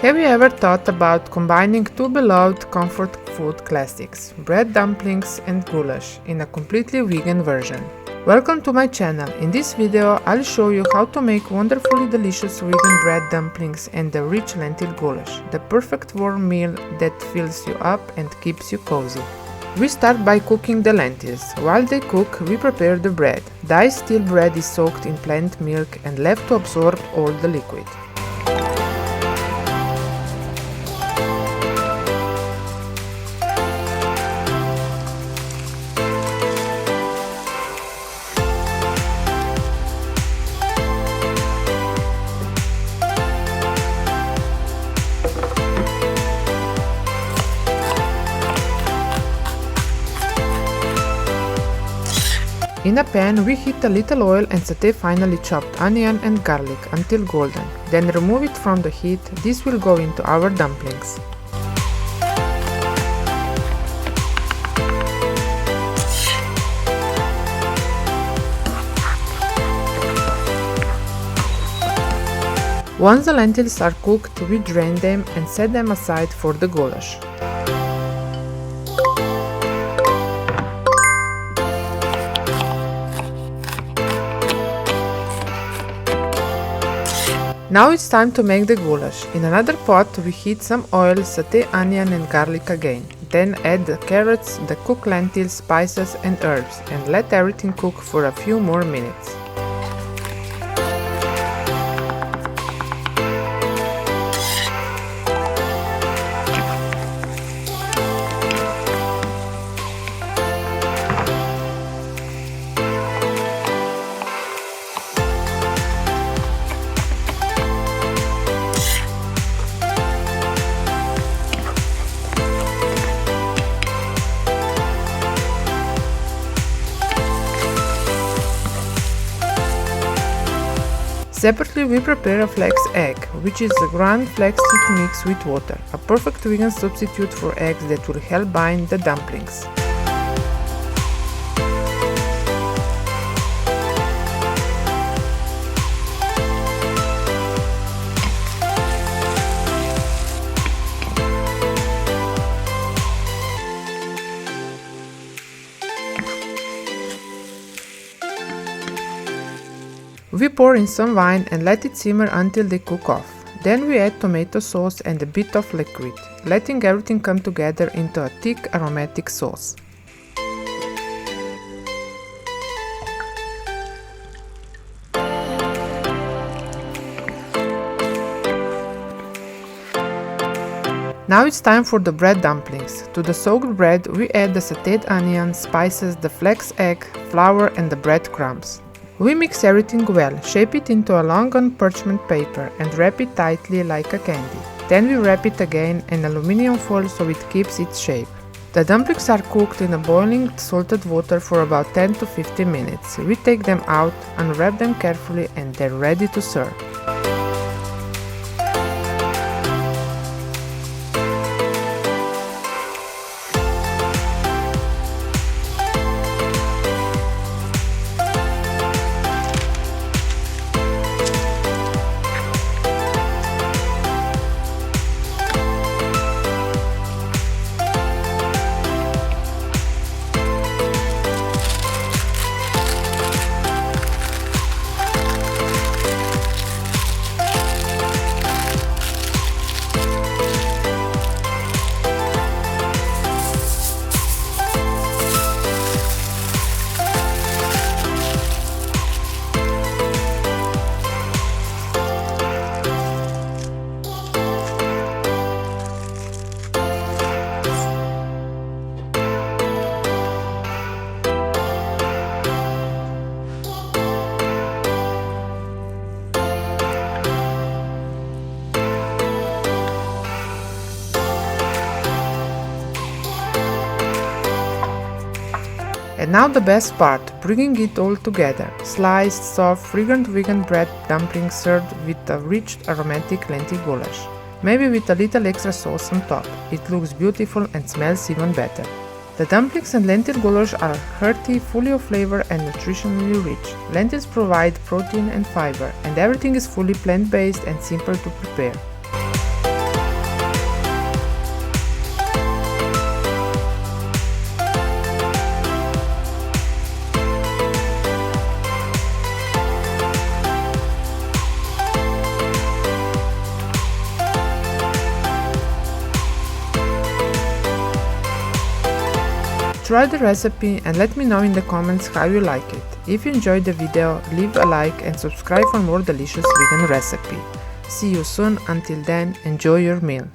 Have you ever thought about combining two beloved comfort food classics, bread dumplings and goulash, in a completely vegan version? Welcome to my channel. In this video, I'll show you how to make wonderfully delicious vegan bread dumplings and the rich lentil goulash, the perfect warm meal that fills you up and keeps you cozy. We start by cooking the lentils. While they cook, we prepare the bread. The iced bread is soaked in plant milk and left to absorb all the liquid. In a pan, we heat a little oil and saute finely chopped onion and garlic until golden. Then remove it from the heat. This will go into our dumplings. Once the lentils are cooked, we drain them and set them aside for the goulash. Now it's time to make the goulash. In another pot we heat some oil, saute onion and garlic again. Then add the carrots, the cooked lentils, spices and herbs and let everything cook for a few more minutes. Separately, we prepare a flax egg, which is a ground flaxseed mix with water, a perfect vegan substitute for eggs that will help bind the dumplings. We pour in some wine and let it simmer until they cook off. Then we add tomato sauce and a bit of liquid, letting everything come together into a thick aromatic sauce. Now it's time for the bread dumplings. To the soaked bread we add the sauteed onion, spices, the flax egg, flour and the breadcrumbs. We mix everything well, shape it into a long parchment paper and wrap it tightly like a candy. Then we wrap it again in aluminium foil so it keeps its shape. The dumplings are cooked in a boiling salted water for about 10 to 15 minutes. We take them out, unwrap them carefully and they're ready to serve. And now the best part, bringing it all together. Sliced, soft, fragrant vegan bread dumplings served with a rich aromatic lentil goulash. Maybe with a little extra sauce on top. It looks beautiful and smells even better. The dumplings and lentil goulash are hearty, full of flavor and nutritionally rich. Lentils provide protein and fiber, and everything is fully plant-based and simple to prepare. Try the recipe and let me know in the comments how you like it. If you enjoyed the video, leave a like and subscribe for more delicious vegan recipe. See you soon. Until then, enjoy your meal.